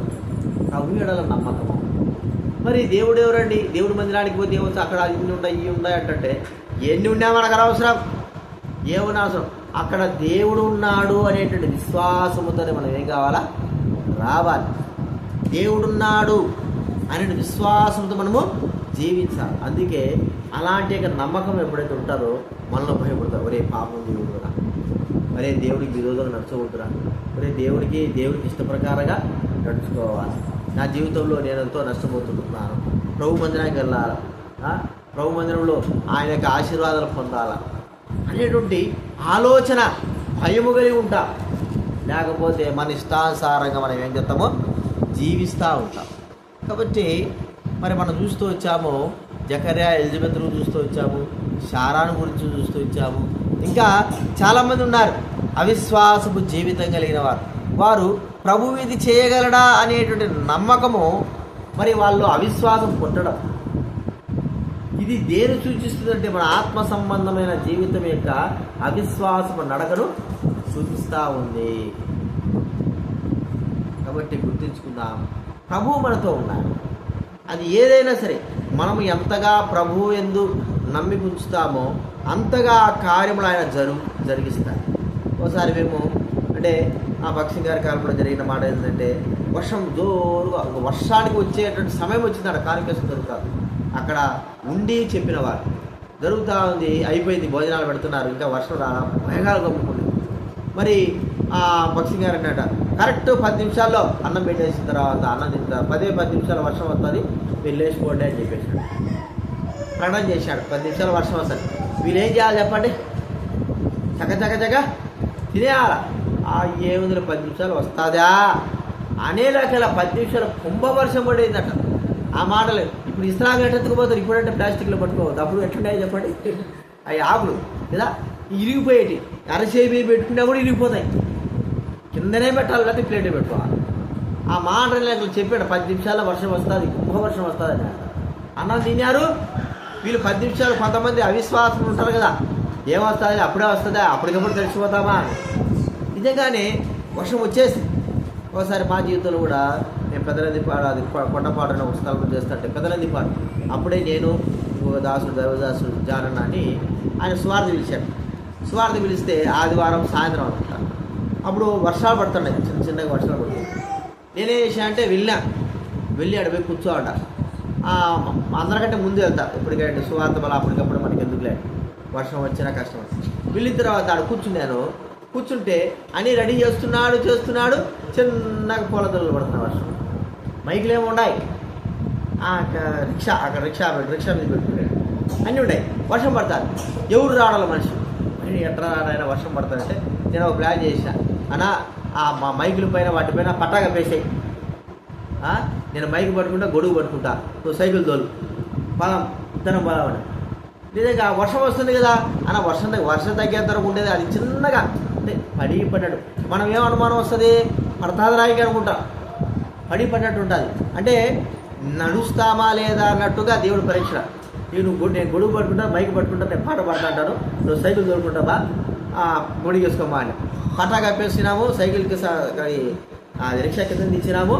ప్రభు ఎడల నమ్మకము. మరి దేవుడు ఎవరండి? దేవుడి మందిరానికి పోతే ఏమొచ్చు? అక్కడ ఇన్ని ఉంటాయి ఇవి ఉంటాయి అంటే ఎన్ని ఉన్నా మనకు అనవసరం, ఏమన్నా అవసరం. అక్కడ దేవుడు ఉన్నాడు అనేటువంటి విశ్వాసముతోనే మనం ఏం కావాలా? రావాలి. దేవుడున్నాడు అనే విశ్వాసంతో మనము జీవించాలి. అందుకే అలాంటి నమ్మకం ఎప్పుడైతే ఉంటారో మనలో భయపడతారు. ఒరే పాపం దేవుడురా, ఒరే దేవుడికి విరోధంగా నడుచుకుంటురా, ఒరే దేవుడికి ఇష్ట ప్రకారంగా నడుచుకోవాలి. నా జీవితంలో నేను ఎంతో నష్టపోతున్నాను, ప్రభు మందిరానికి వెళ్ళాలా, ప్రభు మందిరంలో ఆయన యొక్క ఆశీర్వాదాలు పొందాలా అనేటువంటి ఆలోచన భయము కలిగి ఉంటాం. లేకపోతే మన ఇష్టానుసారంగా మనం ఏం చేస్తామో జీవిస్తూ ఉంటాం. కాబట్టి మరి మనం చూస్తూ వచ్చాము, జకర్యా ఎలిజబెత్ను చూస్తూ వచ్చాము, శారాను గురించి చూస్తూ వచ్చాము. ఇంకా చాలామంది ఉన్నారు అవిశ్వాసపు జీవితం కలిగిన వారు. వారు ప్రభువు ఇది చేయగలడా అనేటువంటి నమ్మకము మరి వాళ్ళు అవిశ్వాసం పుట్టడం ఇది దేని సూచిస్తుందంటే మన ఆత్మ సంబంధమైన జీవితం యొక్క అవిశ్వాసము నడకను సూచిస్తూ ఉంది. కాబట్టి గుర్తించుకుందాం, ప్రభువు మనతో ఉన్నాడు. అది ఏదైనా సరే మనము ఎంతగా ప్రభువు యందు నమ్మి ఉంచుతామో అంతగా ఆ కార్యములు ఆయన జరిగిస్తారు. ఒకసారి మేము అంటే ఆ భక్సింగ్ గారి కాలంలో జరిగిన మాట ఏంటంటే వర్షం జోరుగా వర్షానికి వచ్చేటువంటి సమయం వచ్చింది. అక్కడ కాన్ఫరెన్స్ జరుగుతుంది. అక్కడ ఉండి చెప్పిన వారు జరుగుతూ ఉంది, అయిపోయింది, భోజనాలు పెడుతున్నారు, ఇంకా వర్షం రావడం మేఘాలు కమ్ముకుంది. మరి ఆ భక్సింగ్ గారు అన్నట కరెక్ట్ 10 నిమిషాల్లో అన్నం పెట్టేసిన తర్వాత అన్నం తింటారు, 10 నిమిషాలు వర్షం వస్తుంది, మీరు లేచిపోండి అని చెప్పేసాడు. ప్రకటన చేశాడు 10 నిమిషాలు వర్షం వస్తుంది. వీళ్ళు ఏం చేయాలి చెప్పండి? చక తినేయాల. ఏముంది 10 నిమిషాలు వస్తుందా అనేలాకెలా 10 నిమిషాలు కుంభవర్షం పడేదట. ఆ మాటలు ఇప్పుడు ఇస్లాం ఎట్టెత్తుకుపోతారు, ఇప్పుడంటే ప్లాస్టిక్లో పట్టుకోవద్దు. అప్పుడు ఎట్లుంటాయి చెప్పండి? అవి ఆకులు లేదా ఇరిగిపోయేటి, అరచేయి పెట్టుకున్నా కూడా ఇరిగిపోతాయి. కిందనే పెట్టాలి, లేకపోతే ప్లేటే పెట్టుకోవాలి. ఆ మాటలు చెప్పాడు 10 నిమిషాల్లో వర్షం వస్తుంది, కుంభవర్షం వస్తుంది అని. అన్నం తిన్నారు వీళ్ళు 10 నిమిషాలు. కొంతమంది అవిశ్వాసం ఉంటారు కదా, ఏమొస్తుంది అప్పుడే వస్తుందా, అప్పటికప్పుడు తెలిసిపోతామా. నిజంగానే వర్షం వచ్చేసి ఒకసారి మా జీవితంలో కూడా నేను పెదనందిపాడు, అది కొండపాడు అనే ఒక స్థలం చేస్తుంటే పెదనందిపాడు అప్పుడే నేను దాసుడు దైవదాసుడు జానన్న అని ఆయన స్వార్థ పిలిచాడు. స్వార్థ పిలిస్తే ఆదివారం సాయంత్రం అనుకుంటాను. అప్పుడు వర్షాలు పడుతున్నాయి, చిన్నగా వర్షాలు పడుతున్నాయి. నేనేం చేశాను అంటే వెళ్ళి అడిపోయి కూర్చోంట. అందరికంటే ముందు వెళ్తా ఎప్పటికంటే సువార్త మళ్ళీ అప్పటికప్పుడు మనకి ఎందుకులే, వర్షం వచ్చినా కష్టం. వెళ్ళిన తర్వాత ఆడ కూర్చుంటే అన్నీ రెడీ చేస్తున్నాడు. చిన్నగా పొలదొల్లు పడుతున్న వర్షం. మైకులు ఏమి ఉన్నాయి, రిక్షా మీద పెట్టుకున్నాడు, అన్నీ ఉన్నాయి. వర్షం పడతారు, ఎవరు రావడాలి మనిషి ఎట్లా రాడైనా వర్షం పడతాడంటే నేను ఒక ప్లాన్ చేసిన, అన్నా మా మైకుల పైన వాటిపైన పట్టాగా పేసాయి, నేను మైక్ పట్టుకుంటా, గొడుగు పట్టుకుంటా, నువ్వు సైకిల్ తోలు, ఇద్దరం పొలం. నిజంగా వర్షం వస్తుంది కదా అన్న, వర్షం తగ్గేంత వరకు ఉండేది. అది చిన్నగా అంటే పడ్డాడు. మనం ఏమనుమానం వస్తుంది, పడతాది రాయికి అనుకుంటాం, పడ్డట్టు ఉంటుంది. అంటే నడుస్తామా లేదా అన్నట్టుగా దేవుడు పరీక్ష. నేను గొడుగు పట్టుకుంటా, మైక్ పట్టుకుంటా, నేను పాట పాడుతూ అంటాను, నువ్వు సైకిల్ తోలుకుంటావా, గొడుగు వేసుకోమా అని పట్టా కప్పేసినాము, సైకిల్కి రిక్షా కింద ఇచ్చినాము.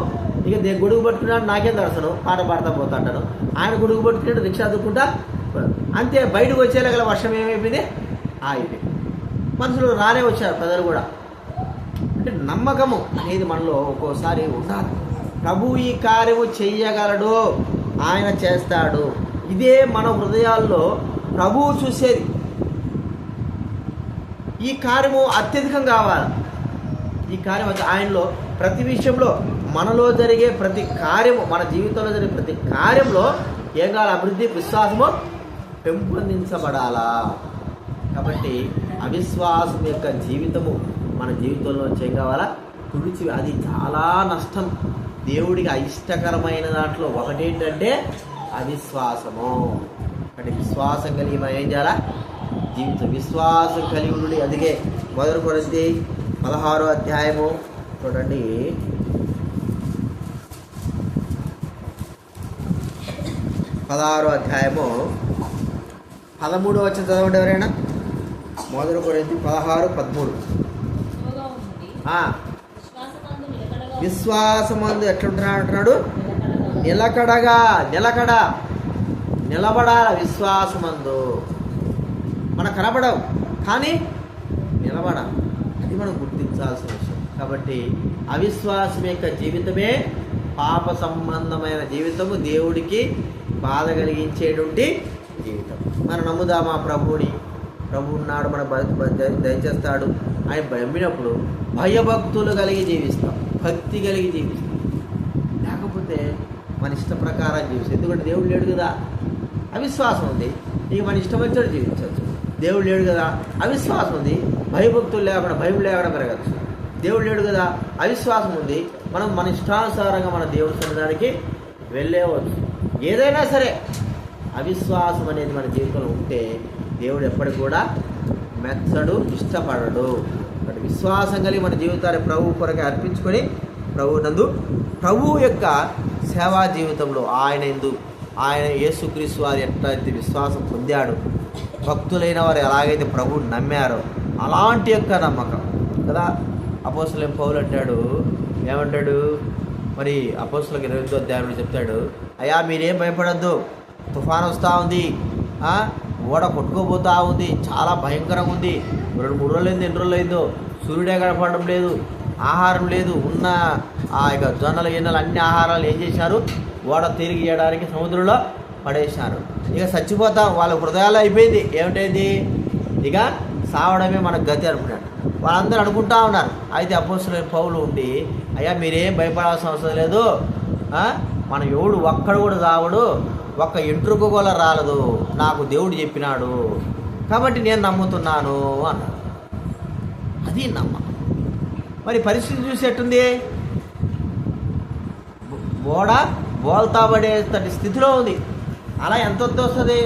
ఇక నేను గొడుగు పట్టుకున్నాను, నాకేం దర్శనం, పాట పాడుతూ పోతా అంటాను. ఆయన గొడుగు పట్టుకున్నాడు, రిక్షా అదుకుంటా అంతే. బయటకు వచ్చేలాగల వర్షం ఏమైపోయింది, అయిపోయింది. మనుషులు రానే వచ్చారు, ప్రజలు కూడా. అంటే నమ్మకము అనేది మనలో ఒక్కోసారి ఉండాలి. ప్రభు ఈ కార్యము చెయ్యగలడు, ఆయన చేస్తాడు. ఇదే మన హృదయాల్లో ప్రభువు చూసేది. ఈ కార్యము అత్యధికం కావాలి. ఈ కార్యం ఆయనలో ప్రతి విషయంలో, మనలో జరిగే ప్రతి కార్యము, మన జీవితంలో జరిగే ప్రతి కార్యంలో ఏం కావాలి? అభివృద్ధి, విశ్వాసము పెంపొందించబడాలా. కాబట్టి అవిశ్వాసం యొక్క జీవితము మన జీవితంలో ఏం కావాలా? అది చాలా నష్టం. దేవుడికి అయిష్టకరమైన దాంట్లో ఒకటేంటంటే అవిశ్వాసము. అంటే విశ్వాసం కలిగి మనం ఏం చేయాలా? జీవితం విశ్వాసం కలిగి ఉండి. అందుకే 1 కొరింథీ 16వ అధ్యాయము చూడండి, 16వ అధ్యాయము 13వ వచనం చదవండి ఎవరైనా. 1 కొరింథీ 16:13. విశ్వాసమందు ఎట్లుంటున్నాడు అంటున్నాడు? నిలబడాల. విశ్వాసమందు మనకు కనబడవు కానీ నిలబడాలి. అది మనం గుర్తించాల్సిన విషయం. కాబట్టి అవిశ్వాసం యొక్క జీవితమే పాప సంబంధమైన జీవితము, దేవుడికి బాధ కలిగించేటువంటి జీవితం. మనం నమ్ముదామా ప్రభువుని? ప్రభు ఉన్నాడు, మన దయచేస్తాడు అని నమ్మినప్పుడు భయభక్తులు కలిగి జీవిస్తాం, భక్తి కలిగి జీవిస్తాం. లేకపోతే మన ఇష్ట ప్రకారం జీవిస్తాం. ఎందుకంటే దేవుడు లేడు కదా, అవిశ్వాసం ఉంది. ఇక మన ఇష్టం వచ్చాడు జీవించవచ్చు. దేవుడు లేడు కదా, అవిశ్వాసం ఉంది. భయభక్తులు లేకుండా, భయం లేకుండా పెరగచ్చు. దేవుడు లేడు కదా, అవిశ్వాసం ఉంది. మనం మన ఇష్టానుసారంగా మన దేవుడి సన్నిధానికి వెళ్ళేవచ్చు. ఏదైనా సరే అవిశ్వాసం అనేది మన జీవితంలో ఉంటే దేవుడు ఎప్పటికి కూడా మెచ్చడు, ఇష్టపడడు. కాబట్టి విశ్వాసం కలిగి మన జీవితాన్ని ప్రభు కొరకు అర్పించుకొని ప్రభు యొక్క సేవా జీవితంలో ఆయన యేసుక్రీస్తు వారు ఎట్లయితే విశ్వాసం పొందాడు, భక్తులైన వారు ఎలాగైతే ప్రభువుని నమ్మారో అలాంటి యొక్క నమ్మకం కదా. అపోస్తలుడైన పౌలు అంటాడు, ఏమంటాడు మరి అపోస్తలులకు 28వ అధ్యాయంలో చెప్తాడు, అయ్యా మీరేం భయపడద్దు, తుఫాను వస్తూ ఉంది, ఓడ కొట్టుకోబోతూ ఉంది, చాలా భయంకరంగా ఉంది, 2-3 రోజులైంది, ఎన్ని రోజులైందో సూర్యుడే కనపడడం లేదు, ఆహారం లేదు, ఉన్న ఆ యొక్క జొన్నలు గిన్నెలు అన్ని ఆహారాలు ఏం చేశారు, ఓడ తిరిగి ఇవ్వడానికి సముద్రంలో పడేశారు. ఇక చచ్చిపోతాం, వాళ్ళ హృదయాలు అయిపోయింది, ఏమిటైంది ఇక సావడమే మనకు గతి అనుకున్నాడు. వాళ్ళందరూ అనుకుంటా ఉన్నారు. అయితే అపోస్తలుడైన పౌలు ఉండి, అయ్యా మీరేం భయపడాల్సిన అవసరం లేదు, మన ఎవడు ఒక్కడు కూడా రావడు, ఒక్క ఎంట్రుకు కూడా రాలదు, నాకు దేవుడు చెప్పినాడు కాబట్టి నేను నమ్ముతున్నాను అన్నాడు. అది నమ్మకం. మరి పరిస్థితి చూసేట్టుంది, ఓడ బోల్తా పడేటటువంటి స్థితిలో ఉంది. అలా ఎంత వస్తుంది,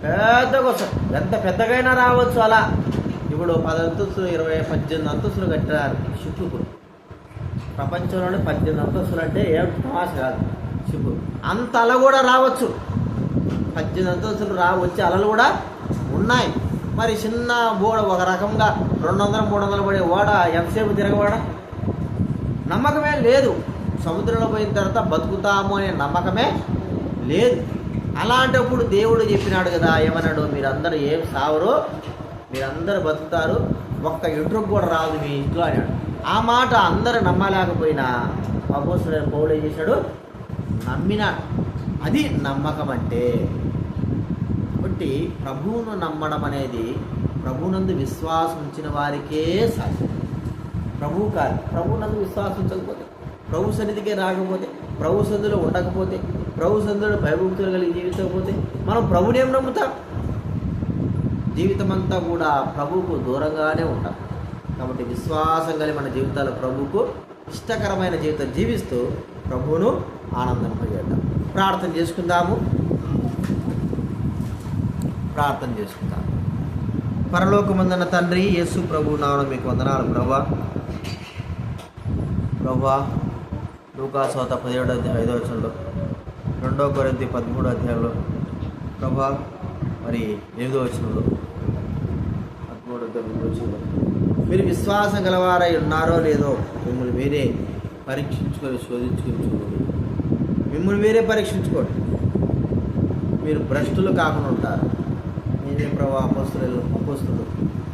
పెద్దగా వస్తుంది, ఎంత పెద్దగైనా రావచ్చు. అలా ఇప్పుడు 10 అంతస్తులు 18 అంతస్తులు కట్టారు షిప్పు. ప్రపంచంలోనే 18 అంతస్తులు అంటే ఏం తమాష కాదు షిప్పు. అంత అల కూడా రావచ్చు, 18 అంతస్తులు వచ్చే అలలు కూడా ఉన్నాయి. మరి చిన్న ఓడ ఒక రకంగా 200-300 పడే ఓడ ఎంతసేపు తిరగబడ నమ్మకమే లేదు. సముద్రంలో పోయిన తర్వాత బతుకుతాము అనే నమ్మకమే లేదు. అలాంటప్పుడు దేవుడు చెప్పినాడు కదా, ఏమన్నాడు, మీరందరూ ఏం సావరు, మీరందరూ బతుకుతారు, ఒక్క ఎంట్రుకు కూడా రాదు మీ ఇంట్లో అన్నాడు. ఆ మాట అందరూ నమ్మలేకపోయినా అపోస్తలుడైన పౌలు ఏం చేశాడు, నమ్మినాడు. అది నమ్మకం అంటే. కాబట్టి ప్రభువును నమ్మడం అనేది ప్రభువునందు విశ్వాసం ఉంచిన వారికే సాధ్యం. ప్రభువు కాదు, ప్రభువునందు విశ్వాసం ఉంచకపోతే, ప్రభు సన్నిధికే రాకపోతే, ప్రభు సన్నిధిలో ఉండకపోతే, ప్రభు సన్నిధిలో భయభక్తులు కలిగి జీవించకపోతే మనం ప్రభునేం నమ్ముతాం? జీవితం అంతా కూడా ప్రభువుకు దూరంగానే ఉంటాం. కాబట్టి విశ్వాసం కలిగి మన జీవితాలు ప్రభువుకు ఇష్టకరమైన జీవితం జీవిస్తూ ప్రభువును ఆనందింపజేద్దాం. ప్రార్థన చేసుకుందాము. పరలోకమందున్న తండ్రి, యేసు ప్రభు నామమున మీకు వందనాలు ప్రభువా. లూకాసు 17:5 2 కొరింథీ 13 ప్రభా, మరి 8 13 మీరు విశ్వాసం గలవారై ఉన్నారో లేదో మిమ్మల్ని మీరే పరీక్షించుకొని శోధించుకొని చూడండి. మిమ్మల్ని మీరే పరీక్షించుకోండి, మీరు భ్రష్టులు కాకుండా ఉంటారు. నేనే ప్రభా అపోస్తలులు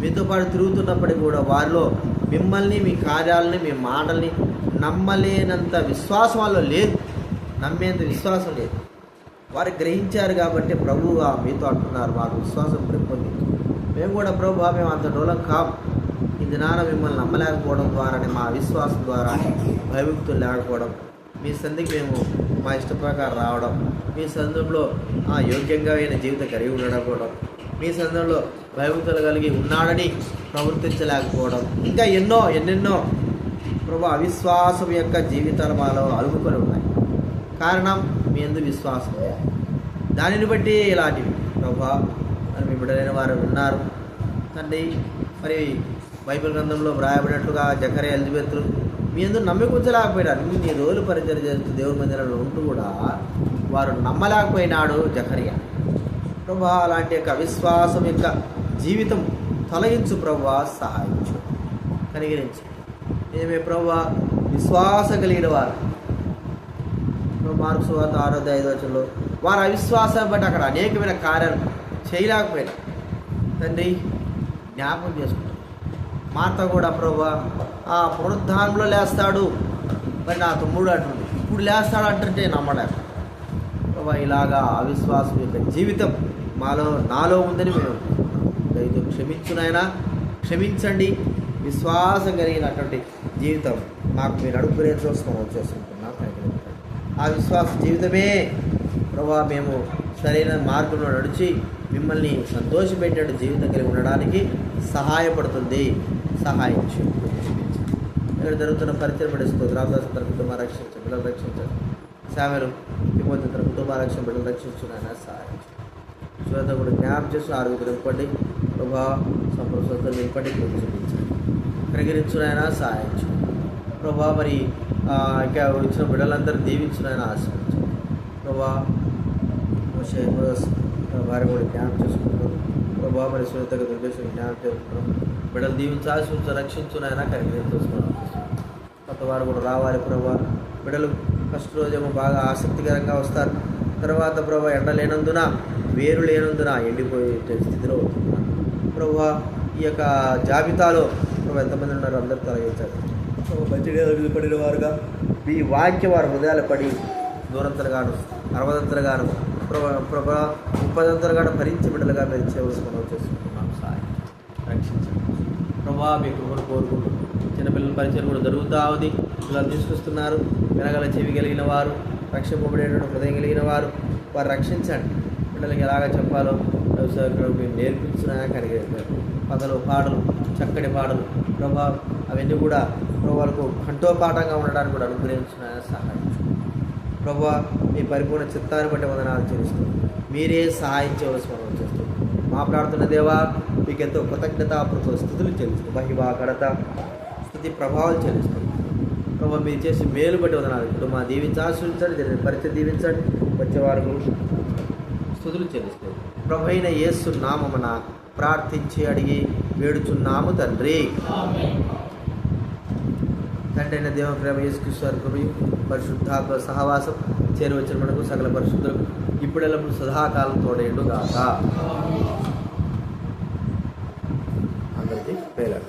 మీతో పాటు తిరుగుతున్నప్పటికీ కూడా వారిలో మిమ్మల్ని, మీ కార్యాలని, మీ మాటల్ని నమ్మలేనంత విశ్వాసం వాళ్ళలో లేదు, నమ్మేంత విశ్వాసం లేదు. వారు గ్రహించారు కాబట్టి ప్రభువుగా మీతో అంటున్నారు, మాకు విశ్వాసం పెంపొందించు. మేము కూడా ప్రభు మేము అంత డోలం కాం. ఈ దినాన మిమ్మల్ని నమ్మలేకపోవడం ద్వారానే, మా విశ్వాసం ద్వారా భయభక్తులు లేకపోవడం, మీ సంధికి మేము మా ఇష్ట ప్రకారం రావడం, మీ సందులో యోగ్యంగా అయిన జీవితం కలిగి ఉండకపోవడం, మీ సందులో భయభక్తులు కలిగి ఉన్నాడని ప్రవర్తించలేకపోవడం, ఇంకా ఎన్నెన్నో ప్రభు అవిశ్వాసం యొక్క జీవితాలు మాలో అలుముకొని ఉన్నాయి. కారణం మీ యందు విశ్వాసం. దానిని బట్టి ఇలాంటివి ప్రభా మరి మీ బిడ్డలైన వారు ఉన్నారు తండ్రి. మరి బైబిల్ గ్రంథంలో వ్రాయబడినట్లుగా జకర్యా, ఎలిజబెతులు మీ యందు నమ్మిక ఉంచలేకపోయినారు. ఇన్ని రోజులు పరిచయం చేస్తూ దేవుని మందిరంలో ఉంటూ కూడా వారు నమ్మలేకపోయినాడు జకర్యా. ప్రభా అలాంటి యొక్క అవిశ్వాసం యొక్క జీవితం తొలగించు ప్రభా, సహాయించు, కనికరించు. ఏమే ప్రభా విశ్వాసం కలిగిన వారు మార్కు సువార్త 6:5 వారు అవిశ్వాసం బట్టి అక్కడ అనేకమైన కార్యాలు చేయలేకపోయినా తండ్రి జ్ఞాపకం చేసుకుంటాం. మార్త కూడా ప్రభా పునరుద్ధానంలో లేస్తాడు, మరి నా తమ్ముడు అంటుంది, ఇప్పుడు లేస్తాడు అంటుంటే నమ్మలేక ప్రభా ఇలాగా అవిశ్వాసం యొక్క జీవితం నాలో ఉందని మేము దయతో క్షమించునైనా క్షమించండి. విశ్వాసం కలిగినటువంటి జీవితం మాకు మీరు అడుగునే చూసుకొని వచ్చేసుకుంటున్నాం. ఆ విశ్వాస జీవితమే ప్రభా మేము సరైన మార్గంలో నడిచి మిమ్మల్ని సంతోషపెట్టే జీవితం కలిగి ఉండడానికి సహాయపడుతుంది. సహాయించు. ఇక్కడ జరుగుతున్న పరిచయం పడిస్తూ రామదాసు తన కుటుంబం రక్షించు, బిడ్డలు రక్షించండి. శామెలు తిమోతి తన కుటుంబ రక్షణ, బిడ్డలు రక్షించునైనా సహాయించు. శ్వేత కూడా జ్ఞాపం చేస్తూ ఆరోగ్యం నింపండి ప్రభా, సంప్రసంతో నింపండి, చూపించండి, ప్రకరించునైనా సహాయించు ప్రభా. మరి ఇంకా వచ్చిన బిడ్డలందరూ దీవించునని ఆశించారు. ప్రభా వారి కూడా జ్ఞానం చేసుకుంటున్నాం. ప్రభా మరి సునీతగా దుర్గేశ్వరి జ్ఞానం చేసుకుంటున్నాం. బిడ్డలు దీవించాల్సి రక్షించునైనా కనిగ్రహం చూసుకున్నాం. కొత్త వారు కూడా రావాలి ప్రభా. బిడ్డలు ఫస్ట్ రోజేమో బాగా ఆసక్తికరంగా వస్తారు. తర్వాత ప్రభా ఎండ లేనందున వేరు లేనందున ఎండిపోయే స్థితిలో ఉంటున్నారు. ప్రభా ఈ యొక్క జాబితాలో ప్రభు ఎంతమంది ఉన్నారు అందరూ తొలగించారు. మంచి పడిన వారుగా ఈ వాక్య వారి హృదయాలు పడి దూరంతలుగాను 60 ప్రభా 30 భరించి బిడ్డలుగా మీరు చేయవలసి మనం చేసుకుంటున్నాం. సాయం రక్షించండి ప్రభా. మీ కృపను కోరుకుంటున్నాం. చిన్నపిల్లల పరిచయం కూడా జరుగుతూ ఉంది. పిల్లలు తీసుకొస్తున్నారు. వినగల చెవి కలిగిన వారు, రక్షింపబడేటువంటి హృదయం కలిగిన వారు రక్షించండి. పిల్లలకి ఎలాగ చెప్పాలో మీరు నేర్పించినా కనిగేస్తారు. పదలు పాటలు చక్కటి పాటలు ప్రభా అవన్నీ కూడా ప్రభావాలకు కంఠోపాఠంగా ఉండడానికి కూడా అనుగ్రహించిన సహాయం ప్రభా. మీ పరిపూర్ణ చిత్తాన్ని బట్టి వందనాలు చెల్లిస్తూ మీరే సహాయం చేయవలసి మనం చేస్తాం. మా ప్రార్థన దేవా మీకు ఎంతో కృతజ్ఞతాపూర్వక స్థుతులు చెల్లిస్తూ మహిమా ఘనత స్థుతి ప్రభావాలు చెల్లిస్తాం ప్రభా. మీరు చేసి మేలు బట్టి వందనాలు. ఇప్పుడు మా దీవించి ఆశ్రయించండి, జరిగిన పరిస్థితి దీవించండి. వచ్చేవారు స్థుతులు చెల్లిస్తాం. ప్రభు అయిన యేసు నామమున ప్రార్థించి అడిగి వేడుచున్నాము తండ్రి. తండ్రి అయిన దేవ ప్రేమ యేసుక్రీస్తు ప్రభువు పరిశుద్ధాత్మ సహవాసం చేరువచ్చిన మనకు సకల పరిశుద్ధులకు ఇప్పుడెల్లప్పుడు సదాకాలం తోడేండు గాక. అందరికీ పేరు.